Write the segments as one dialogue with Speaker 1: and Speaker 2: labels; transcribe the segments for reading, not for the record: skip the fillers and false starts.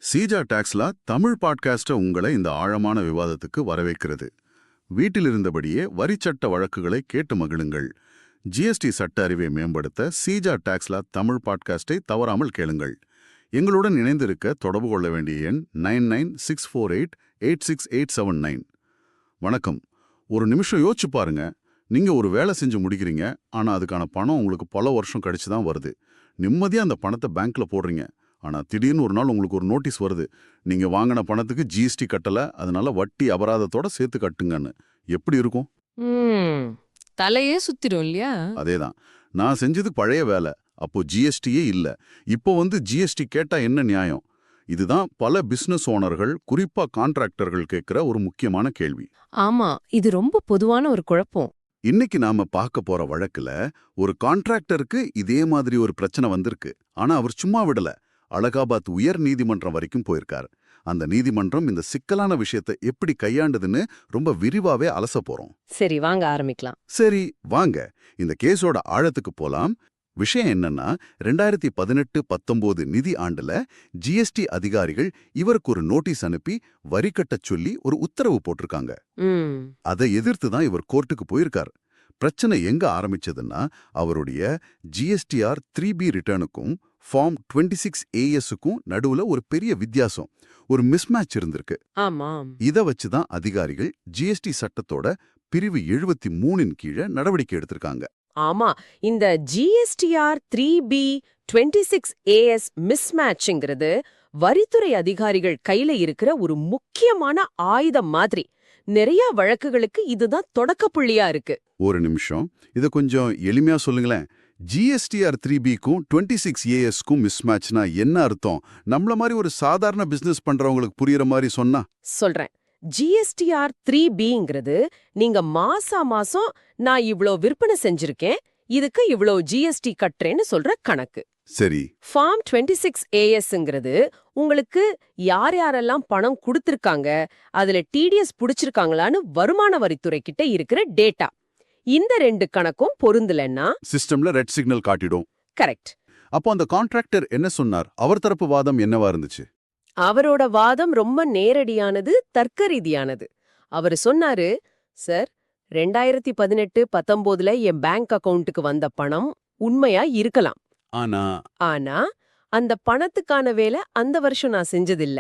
Speaker 1: சீஜா டாக்ஸ்லா தமிழ் பாட்காஸ்ட உங்களை இந்த ஆழமான விவாதத்துக்கு வரவேற்கிறது. வீட்டில் இருந்தபடியே வரிச்சட்ட வழக்குகளை கேட்டு மகிழுங்கள். ஜிஎஸ்டி சட்ட அறிவை மேம்படுத்த சீஜா டாக்ஸ்லா தமிழ் பாட்காஸ்டை தவறாமல் கேளுங்கள். எங்களுடன் இணைந்திருக்க தொடர்பு கொள்ள வேண்டிய எண் 9964886879. வணக்கம். ஒரு நிமிஷம் யோசிச்சு பாருங்க. நீங்க ஒரு வேலை செஞ்சு முடிக்கிறீங்க, ஆனா அதுக்கான பணம் உங்களுக்கு பல வருஷம் கழிச்சு தான் வருது. நிம்மதியா அந்த பணத்தை பேங்க்ல போடுறீங்க. ஆனா திடீர்னு ஒரு நாள் உங்களுக்கு ஒரு நோட்டீஸ் வருது, நீங்க வாங்கின பணத்துக்கு ஜிஎஸ்டி கட்டல, அதனால வட்டி அபராதத்தோட சேர்த்து கட்டுங்கன்னு. எப்படி இருக்கும்?
Speaker 2: தலையே சுத்திரும் இல்லையா?
Speaker 1: அதேதான். நான் செஞ்சது பழைய வேலை, அப்போ ஜிஎஸ்டியே இல்ல. இப்போ ஜிஎஸ்டி கேட்டா என்ன நியாயம்? இதுதான் பல பிசினஸ் ஓனர்கள், குறிப்பா கான்ட்ராக்டர்கள் கேட்கிற ஒரு முக்கியமான கேள்வி.
Speaker 2: ஆமா, இது ரொம்ப பொதுவான ஒரு குழப்பம்.
Speaker 1: இன்னைக்கு நாம பார்க்க போற வழக்குல ஒரு கான்ட்ராக்டருக்கு இதே மாதிரி ஒரு பிரச்சனை வந்திருக்கு. ஆனா அவர் சும்மா விடல, அலகாபாத் உயர் நீதிமன்றம் வரைக்கும் போயிருக்கார். அந்த நீதிமன்றம் இந்த சிக்கலான விஷயத்தை எப்படி கையாண்டதுன்னு ரொம்ப விரிவாவே அலச போறோம்.
Speaker 2: சரி, வாங்க ஆரம்பிக்கலாம்.
Speaker 1: சரி வாங்க, இந்த கேஸோட ஆழத்துக்கு போலாம். விஷயம் என்னன்னா, 2018-19 நிதி ஆண்டுல ஜிஎஸ்டி அதிகாரிகள் இவருக்கு ஒரு நோட்டீஸ் அனுப்பி வரி கட்டச் சொல்லி ஒரு உத்தரவு போட்டிருக்காங்க. அதை எதிர்த்து தான் இவர் கோர்ட்டுக்கு போயிருக்கார். பிரச்சனை எங்க ஆரம்பிச்சதுன்னா, அவருடைய ஜிஎஸ்டிஆர் 3B ரிட்டர்னுக்கும் ஃபார்ம் 26ASக்கும் நடுவுல ஒரு பெரிய வித்தியாசம், ஒரு மிஸ்மேட்ச் இருந்திருக்கு. இத வச்சுதான் அதிகாரிகள் ஜிஎஸ்டி சட்டத்தோட பிரிவு 73 கீழே நடவடிக்கை எடுத்திருக்காங்க.
Speaker 3: ஆமா, இந்த ஜிஎஸ்டிஆர் 3B 26AS மிஸ்மேட்ச்ங்கிறது வரித்துறை அதிகாரிகள் கையில இருக்கிற ஒரு முக்கியமான ஆயுதம் மாதிரி. நிறைய வழக்குகளுக்கு இதுதான் தொடக்க புள்ளியா இருக்கு.
Speaker 1: ஒரு நிமிஷம், இத கொஞ்சம் எளிமையா சொல்லுங்களேன். ஜிஎஸ்டிஆர் 3Bக்கும் 26ASக்கும் மிஸ்மேட்ச்னா என்ன அர்த்தம்? நம்மள மாதிரி ஒரு சாதாரண பிசினஸ் பண்றவங்களுக்கு புரியுற மாதிரி சொன்னா
Speaker 3: சொல்றேன். ஜிஎஸ்டிஆர் 3Bங்கிறது நீங்க மாசம் நான் இவ்ளோ விற்பனை செஞ்சிருக்கேன், இதுக்கு இவ்ளோ ஜிஎஸ்டி கட்டுறேன்னு சொல்ற கணக்கு.
Speaker 1: சரி.
Speaker 3: ஃபார்ம் 26ASங்கிறது உங்களுக்கு யார் யாரெல்லாம் பணம் கொடுத்திருக்காங்க, அதுல டிடிஎஸ் புடிச்சிருக்காங்களான்னு வருமான வரித்துறை கிட்ட இருக்கிற டேட்டா. இந்த ரெண்டு கணக்கும் பொருந்தலன்னா
Speaker 1: சிஸ்டம்ல ரெட் சிக்னல் காட்டிடும்.
Speaker 3: கரெக்ட்.
Speaker 1: அப்போ அந்த கான்ட்ராக்டர் என்ன சொன்னார்? அவர் தரப்பு வாதம் என்னவா இருந்துச்சு?
Speaker 3: அவரோட வாதம் ரொம்ப நேரடியானது, தர்க்க ரீதியானது. அவரு சொன்னாரு, சார், 2018-19 என் பேங்க் அக்கவுண்ட்டுக்கு வந்த பணம் உண்மையா இருக்கலாம். ஆனா அந்த பணத்துக்கான வேலை அந்த வருஷம் நான் செஞ்சதில்ல.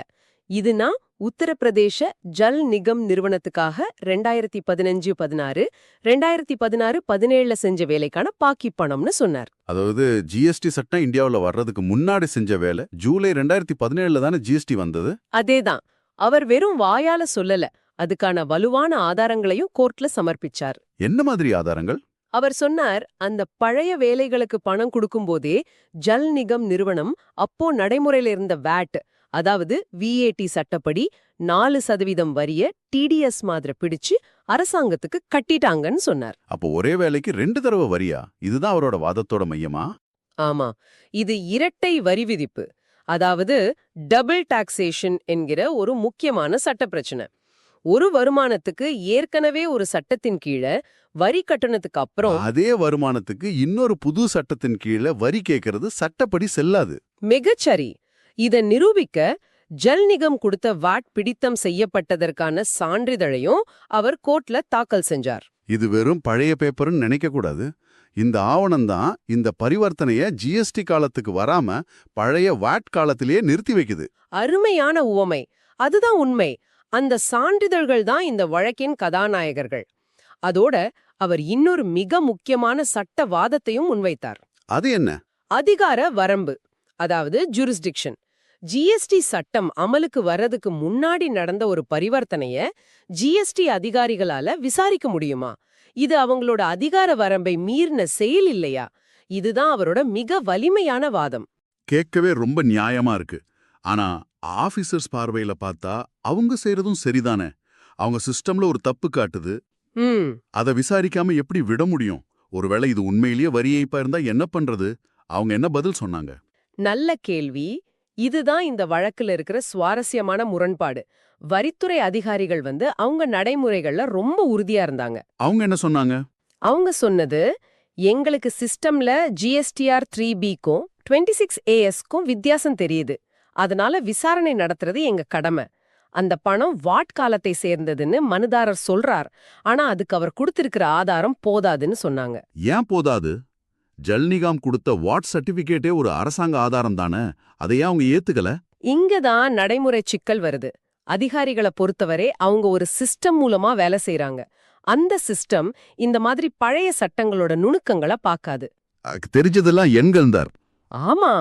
Speaker 3: இது நான் உத்தரப்பிரதேச ஜல் நிகம் நிறுவனத்துக்காக 2015-16, 2016-17 செஞ்ச வேலைக்கான பாக்கி பணம்னு சொன்னார்.
Speaker 1: அதாவது ஜிஎஸ்டி சட்டம் இந்தியாவுல வர்றதுக்கு முன்னாடி செஞ்ச வேலை. ஜூலை 2017 தானே ஜிஎஸ்டி வந்தது.
Speaker 3: அதேதான். அவர் வெறும் வாயால சொல்லல, அதுக்கான வலுவான ஆதாரங்களையும் கோர்ட்ல சமர்ப்பிச்சார்.
Speaker 1: என்ன மாதிரி ஆதாரங்கள்?
Speaker 3: அவர் சொன்னார், அந்த பழைய வேலைகளுக்கு பணம் கொடுக்கும்போதே ஜல் நிகம் நிறுவனம் அப்போ நடைமுறையில இருந்த வேட், அதாவது விஏடி சட்டப்படி 4% வரிய டிடிஎஸ் மாதிரி பிடிச்சு அரசாங்கத்துக்கு கட்டிட்டாங்கன்னு சொன்னார்.
Speaker 1: அப்போ ஒரே வேலைக்கு 2 தடவை வரியா? இதுதான் அவரோட வாதத்தோட மையமா?
Speaker 3: ஆமா, இது இரட்டை வரி விதிப்பு, அதாவது டபுள் டாக்ஸேஷன் என்கிற ஒரு முக்கியமான சட்ட பிரச்சனை. ஒரு வருமானத்துக்கு ஏற்கனவே ஒரு சட்டத்தின் கீழே வரி கட்டணத்துக்கு அப்புறம்
Speaker 1: அதே வருமானத்துக்கு இன்னொரு புது சட்டத்தின் கீழே வரி கேட்கறது சட்டப்படி செல்லாது.
Speaker 3: மிகச்சரி. இத நிரூபிக்க ஜல் நிகம் கொடுத்த வாட் பிடித்தம் செய்யப்பட்டதற்கான சான்றிதழையும் அவர் கோர்ட்ல தாக்கல் செஞ்சார்.
Speaker 1: இது வெறும் பழைய பேப்பர்னு நினைக்க கூடாது. இந்த ஆவணம் தான் இந்த பரிவர்த்தனைய ஜிஎஸ்டி காலத்துக்கு வராம பழைய வாட் காலத்திலேயே நிறுத்தி வைக்குது.
Speaker 3: அருமையான உவமை. அதுதான் உண்மை. அந்த சான்றிதழ்கள் தான் இந்த வழக்கின் கதாநாயகர்கள். அதோட அவர் இன்னொரு மிக முக்கியமான சட்ட வாதத்தையும் முன்வைத்தார்.
Speaker 1: அது என்ன?
Speaker 3: அதிகார வரம்பு, அதாவது ஜூரிஸ்டிக்ஷன். ஜிஎஸ்டி சட்டம் அமலுக்கு வர்றதுக்கு முன்னாடி நடந்த ஒரு பரிவர்த்தனைய ஜிஎஸ்டி அதிகாரிகளால விசாரிக்க முடியுமா? இது அவங்களோட அதிகார வரம்பை மீறின செயல் இல்லையா? இதுதான் அவரோட மிக வலிமையான வாதம்.
Speaker 1: கேட்கவே ரொம்ப நியாயமா இருக்கு. ஆனா ஆபீசர்ஸ் பார்வையில பார்த்தா அவங்க செய்யறதும் சரிதானே. அவங்க சிஸ்டம்ல ஒரு தப்பு காட்டுது, அதை விசாரிக்காம எப்படி விட முடியும்? ஒருவேளை இது உண்மையிலேயே வரி ஏய்ப்பா இருந்தா என்ன பண்றது? அவங்க என்ன பதில் சொன்னாங்க?
Speaker 3: நல்ல கேள்வி. இதுதான் இந்த வழக்குல இருக்கிற சுவாரஸ்யமான முரண்பாடு. வரித்துறை அதிகாரிகள் அவங்க நடைமுறைகள்ல ரொம்ப உறுதியா இருந்தாங்க.
Speaker 1: அவங்க என்ன சொன்னாங்க?
Speaker 3: அவங்க சொன்னது, எங்களுக்கு சிஸ்டம்ல ஜிஎஸ்டிஆர் 3Bக்கும் 26ASக்கும் வித்தியாசம் தெரியுது. அதனால விசாரணை நடத்துறது எங்க கடமை. அந்த பணம் வாட் காலத்தை சேர்ந்ததுன்னு மனுதாரர் சொல்றார். ஆனா அதுக்கு அவர் கொடுத்திருக்கிற ஆதாரம் போதாதுன்னு சொன்னாங்க.
Speaker 1: ஏன் போதாது? ஜல்நிகாம் கொடுத்த வாட் சர்டிபிகேட்டே ஒரு அரசாங்க ஆதாரம் தானே, அதையே அவங்க ஏத்துக்கல?
Speaker 3: இங்கதான் நடைமுறை சிக்கல் வருது. அதிகாரிகளை பொறுத்தவரை அவங்க ஒரு சிஸ்டம் மூலமா வேலை செய்றாங்க. அந்த சிஸ்டம் இந்த மாதிரி பழைய சட்டங்களோட நுணுக்கங்களை பார்க்காது.
Speaker 1: தெரிஞ்சதெல்லாம் எண்கள் தான்.
Speaker 3: ஆமா,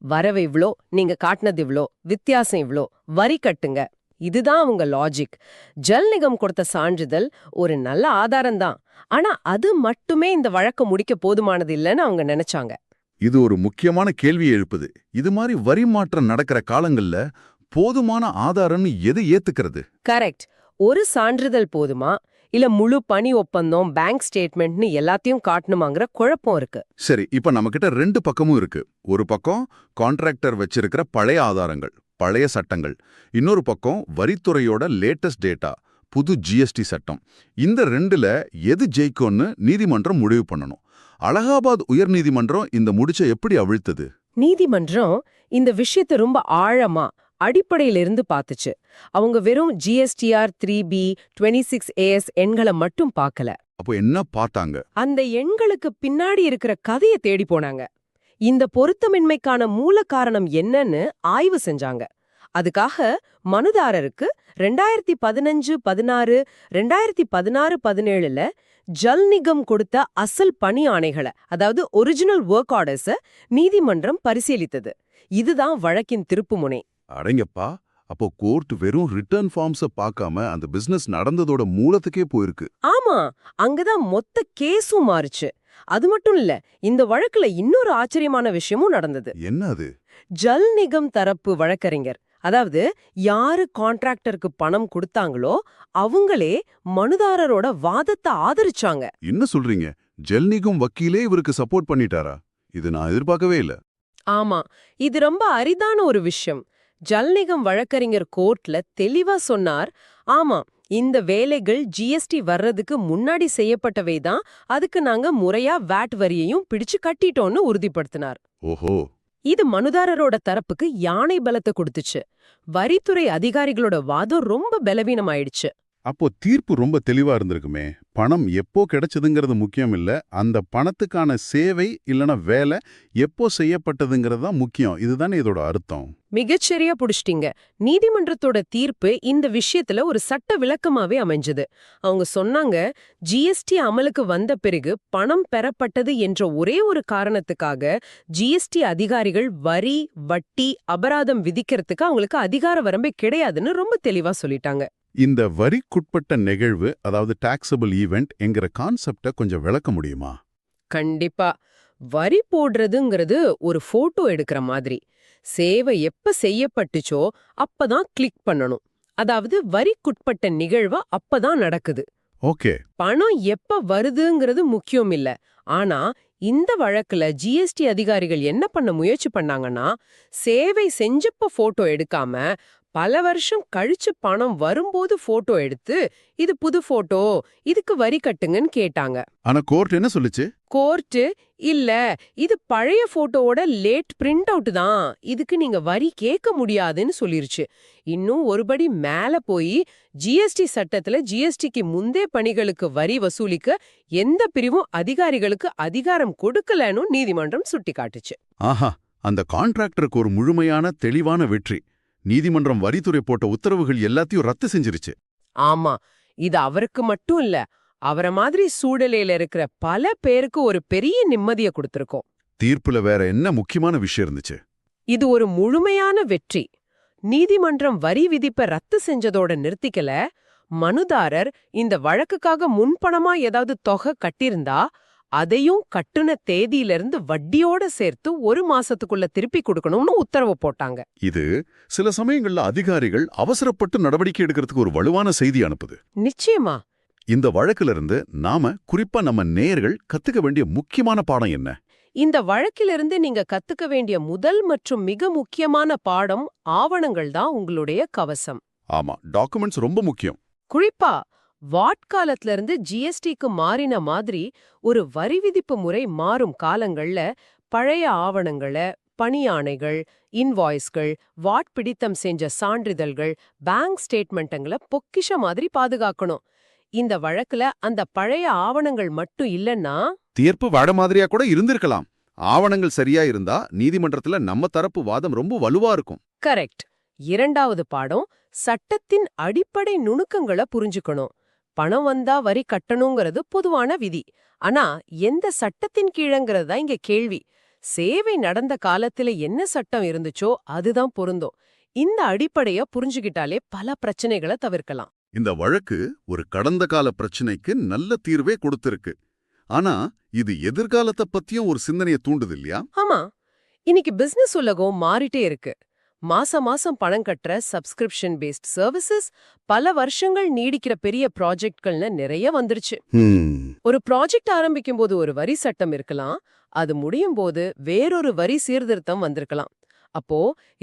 Speaker 3: வரவு இவ்ளோ, நீங்க காட்டினது இவ்ளோ, வித்தியாசம் இவ்ளோ, வரி கட்டுங்க, இதுதான் அவங்க லாஜிக். ஜல் நிகம் கொடுத்த சான்றிதழ் ஒரு நல்ல ஆதாரம்தான். ஆனா அது மட்டுமே இந்த வழக்க முடிக்க போதுமானது இல்லைன்னு அவங்க நினைச்சாங்க.
Speaker 1: இது ஒரு முக்கியமான கேள்வியை எழுப்புது. இது மாதிரி வரி மாற்றம் நடக்கிற காலங்கள்ல போதுமான ஆதாரம்னு எது ஏத்துக்கிறது?
Speaker 3: கரெக்ட். ஒரு சான்றிதழ் போதுமா, இல்ல முழு பணி ஒப்பந்தம், பேங்க் ஸ்டேட்மெண்ட்னு எல்லாத்தையும் காட்டணுமாங்கிற குழப்பம் இருக்கு.
Speaker 1: சரி, இப்ப நம்மகிட்ட ரெண்டு பக்கமும் இருக்கு. ஒரு பக்கம் கான்ட்ராக்டர் வச்சிருக்கிற பழைய ஆதாரங்கள், பழைய சட்டங்கள். இன்னொரு பக்கம் வரித்துறையோட லேட்டஸ்ட் டேட்டா, புது ஜிஎஸ்டி சட்டம். இந்த ரெண்டுல எது ஜெயிக்கும்னு நீதிமன்றம் முடிவு பண்ணணும். அலகாபாத் உயர்நீதிமன்றம் இந்த முடிச்ச எப்படி அவிழ்த்தது?
Speaker 3: நீதிமன்றம் இந்த விஷயத்தை ரொம்ப ஆழமா அடிப்படையிலிருந்து பார்த்துச்சு. அவங்க வெறும் ஜிஎஸ்டிஆர் 3B 26AS எண்களை மட்டும் பார்க்கல.
Speaker 1: அப்போ என்ன பார்த்தாங்க?
Speaker 3: அந்த எண்களுக்கு பின்னாடி இருக்கிற கதையை தேடி போனாங்க. இந்த பொருத்தமின்மைக்கான மூல காரணம் என்னன்னு ஆய்வு செஞ்சாங்க. அதுக்காக மனுதாரருக்கு 2015-16, 2016-17ல ஜல் நிகம் கொடுத்த அசல் பணி ஆணைகளை, அதாவது ஒரிஜினல் ஒர்க் ஆர்டர்ஸ நீதிமன்றம் பரிசீலித்தது. இதுதான் வழக்கின் திருப்புமுனை.
Speaker 1: அடங்கப்பா, அப்போ கோர்ட் வெறும் ரிட்டர்ன் ஃபார்ம்ஸ பார்க்காம அந்த பிசினஸ் நடந்ததோட மூலத்துக்கே போயிருக்கு.
Speaker 3: ஆமா, அங்கதான் மொத்த கேஸும் மாறுச்சு. அது மட்டும் இல்ல, இந்த வழக்குல இன்னொரு ஆச்சரியமான விஷயமும் நடந்தது.
Speaker 1: என்ன அது?
Speaker 3: ஜல் நிகம் தரப்பு வழக்கறிஞர், அதாவது யாரு கான்ட்ராக்டருக்கு பணம் கொடுத்தாங்களோ அவங்களே மனுதாரரோட வாதத்தை ஆதரிச்சாங்க.
Speaker 1: என்ன சொல்றீங்க? ஜல்நிகம் வக்கீலே இவருக்கு சப்போர்ட் பண்ணிட்டாரா? இது நான் எதிர்பார்க்கவே இல்ல.
Speaker 3: ஆமா, இது ரொம்ப அரிதான ஒரு விஷயம். ஜல்நிகம் வழக்கறிஞர் கோர்ட்ல தெளிவா சொன்னார், ஆமா, இந்த வேலைகள் ஜிஎஸ்டி வர்றதுக்கு முன்னாடி செய்யப்பட்டவை தான், அதுக்கு நாங்க முறையா வாட் வரியையும் பிடிச்சு கட்டிட்டோம்னு உறுதிப்படுத்தினார்.
Speaker 1: ஓஹோ.
Speaker 3: இது மனுதாரரோட தரப்புக்கு யானை பலத்தை கொடுத்துச்சு. வரித்துறை அதிகாரிகளோட வாதம் ரொம்ப பலவீனமாயிடுச்சு.
Speaker 1: அப்போ தீர்ப்பு ரொம்ப தெளிவா இருந்திருக்குமே. பணம் எப்போ கிடைச்சதுங்கிறது முக்கியம் இல்ல, அந்த பணத்துக்கான சேவை இல்லனா வேலை எப்போ செய்யப்பட்டதுங்கிறது தான் முக்கியம். இதுதானே இதோட அர்த்தம்.
Speaker 3: மிகச்சரியா புடிச்சிட்டீங்க. நீதிமன்றத்தோட தீர்ப்பு இந்த விஷயத்துல ஒரு சட்ட விளக்கமாவே அமைஞ்சது. அவங்க சொன்னாங்க, ஜிஎஸ்டி அமலுக்கு வந்த பிறகு பணம் பெறப்பட்டது என்ற ஒரே ஒரு காரணத்துக்காக ஜிஎஸ்டி அதிகாரிகள் வரி, வட்டி, அபராதம் விதிக்கிறதுக்கு அவங்களுக்கு அதிகார வரம்பே கிடையாதுன்னு ரொம்ப தெளிவா சொல்லிட்டாங்க.
Speaker 1: இந்த வரிக்குட்பட்ட நிகழ்வு, அதாவது டாக்ஸபிள் ஈவெண்ட் என்கிற கான்செப்ட கொஞ்சம் விளக்க முடியுமா?
Speaker 3: கண்டிப்பா. வரி போடுறதுங்கிறது ஒரு போட்டோ எடுக்கிற மாதிரி. சேவை எப்ப செய்யப்பட்டுச்சோ அப்பதான் கிளிக் பண்ணணும். அதாவது வரிக்குட்பட்ட நிகழ்வு அப்பதான் நடக்குது.
Speaker 1: ஓகே.
Speaker 3: பணம் எப்ப வருதுங்கிறது முக்கியம் இல்ல. ஆனா இந்த வழக்குல ஜிஎஸ்டி அதிகாரிகள் என்ன பண்ண முயற்சி பண்ணாங்கன்னா, சேவை செஞ்சப்ப போட்டோ எடுக்காம பல வருஷம் கழிச்சு பணம் வரும்போது போட்டோ எடுத்து, இது புது போட்டோ, இதுக்கு வரி கட்டுங்கன்னு கேட்டாங்க.
Speaker 1: ஆனா கோர்ட் என்ன சொல்லுச்சு?
Speaker 3: கோர்ட்டு, இல்ல, இது பழைய போட்டோவோட லேட் பிரிண்ட் அவுட் தான், இதுக்கு நீங்க வரி கேட்க முடியாதுன்னு சொல்லிருச்சு. இன்னும் ஒருபடி மேல போய் ஜிஎஸ்டி சட்டத்துல ஜிஎஸ்டிக்கு முந்தே பணிகளுக்கு வரி வசூலிக்க எந்த பிரிவும் அதிகாரிகளுக்கு அதிகாரம் கொடுக்கலன்னு நீதிமன்றம் சுட்டிக்காட்டுச்சு.
Speaker 1: ஆஹா, அந்த கான்ட்ராக்டருக்கு ஒரு முழுமையான தெளிவான வெற்றி. நீதிமன்றம் வரித்துறை போட்ட உத்தரவுகள் எல்லாத்தையும் ரத்து செஞ்சிருச்சு.
Speaker 3: ஆமா, இது அவருக்கு மட்டும் இல்ல, அவரை மாதிரி சூழலையில இருக்கிற பல பேருக்கு ஒரு பெரிய நிம்மதியை கொடுத்திருக்கோம்.
Speaker 1: தீர்ப்புல வேற என்ன முக்கியமான விஷயம் இருந்துச்சு?
Speaker 3: இது ஒரு முழுமையான வெற்றி. நீதிமன்றம் வரி விதிப்பை ரத்து செஞ்சதோட நிறுத்திக்கல. மனுதாரர் இந்த வழக்குக்காக முன்பணமா ஏதாவது தொகை கட்டியிருந்தா அதையும் கட்டுன தேதியிலிருந்து வட்டியோட சேர்த்து 1 மாசத்துக்குள்ள திருப்பி கொடுக்கணும்னு உத்தரவு போட்டாங்க.
Speaker 1: இது சில சமயங்கள்ல அதிகாரிகள் அவசரப்பட்டு நடவடிக்கை எடுக்கிறதுக்கு ஒரு வலுவான செய்தி அனுப்புது.
Speaker 3: நிச்சயமா.
Speaker 1: இந்த வழக்குல இருந்து நாம குறிப்பா நம்ம நேயர்கள் கத்துக்க வேண்டிய முக்கியமான பாடம் என்ன?
Speaker 3: இந்த வழக்கிலிருந்து நீங்க கத்துக்க வேண்டிய முதல் மற்றும் மிக முக்கியமான பாடம், ஆவணங்கள் தான் உங்களுடைய கவசம்.
Speaker 1: ஆமா, டாக்குமெண்ட்ஸ் ரொம்ப முக்கியம்.
Speaker 3: குறிப்பா வாட் காலத்துல இருந்து ஜிஎஸ்டிக்கு மாறின மாதிரி ஒரு வரி விதிப்பு முறை மாறும் காலங்கள்ல பழைய ஆவணங்களை, பணியாணைகள், இன்வாய்ஸ்கள், வாட் பிடித்தம் செஞ்ச சான்றிதழ்கள், பேங்க் ஸ்டேட்மெண்ட்டுங்களை பொக்கிஷ மாதிரி பாதுகாக்கணும். இந்த வழக்குல அந்த பழைய ஆவணங்கள் மட்டும் இல்லன்னா
Speaker 1: தீர்ப்பு வட மாதிரியா கூட இருந்திருக்கலாம். ஆவணங்கள் சரியா இருந்தா நீதிமன்றத்துல நம்ம தரப்பு வாதம் ரொம்ப வலுவா இருக்கும்.
Speaker 3: கரெக்ட். இரண்டாவது பாடம், சட்டத்தின் அடிப்படை நுணுக்கங்களை புரிஞ்சுக்கணும். பணம் வந்தா வரி கட்டணுங்கிறது பொதுவான விதி. ஆனா எந்த சட்டத்தின் கீழங்கிறது தான் இங்க கேள்வி. சேவை நடந்த காலத்துல என்ன சட்டம் இருந்துச்சோ அதுதான் பொருந்தும். இந்த அடிப்படைய புரிஞ்சுகிட்டாலே பல பிரச்சனைகளை தவிர்க்கலாம்.
Speaker 1: இந்த வழக்கு ஒரு கடந்த கால பிரச்சனைக்கு நல்ல தீர்வே கொடுத்திருக்கு. ஆனா இது எதிர்காலத்தை பத்தியும் ஒரு சிந்தனையை தூண்டுது இல்லையா?
Speaker 3: ஆமா, இன்னைக்கு பிசினஸ் உலகம் மாறிட்டே இருக்கு. மாசம் பணம் கட்டுற சப்ஸ்கிரிப்ஷன் பேஸ்ட் சர்வீசஸ், பல வருஷங்கள் நீடிக்கிற பெரிய ப்ராஜெக்ட்கள்னு நிறைய வந்துருச்சு. ஒரு ப்ராஜெக்ட் ஆரம்பிக்கும் போது ஒரு வரி சட்டம் இருக்கலாம், அது முடியும் போது வேறொரு வரி சீர்திருத்தம் வந்திருக்கலாம். அப்போ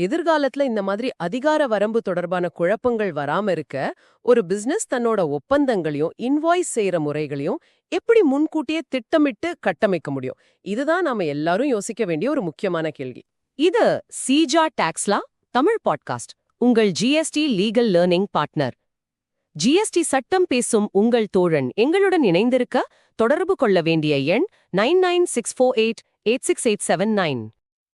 Speaker 3: எதிர்காலத்துல இந்த மாதிரி அதிகார வரம்பு தொடர்பான குழப்பங்கள் வராம இருக்க ஒரு பிசினஸ் தன்னோட ஒப்பந்தங்களையும் இன்வாய்ஸ் செய்யற முறைகளையும் எப்படி முன்கூட்டியே திட்டமிட்டு கட்டமைக்க முடியும்? இதுதான் நாம எல்லாரும் யோசிக்க வேண்டிய ஒரு முக்கியமான கேள்வி. இது சீஜா டாக்ஸ்லா தமிழ் பாட்காஸ்ட், உங்கள் GST legal learning partner. GST சட்டம் பேசும் உங்கள் தோழன் எங்களுடன் இணைந்திருக்க தொடர்பு கொள்ள வேண்டிய எண் 9964886879.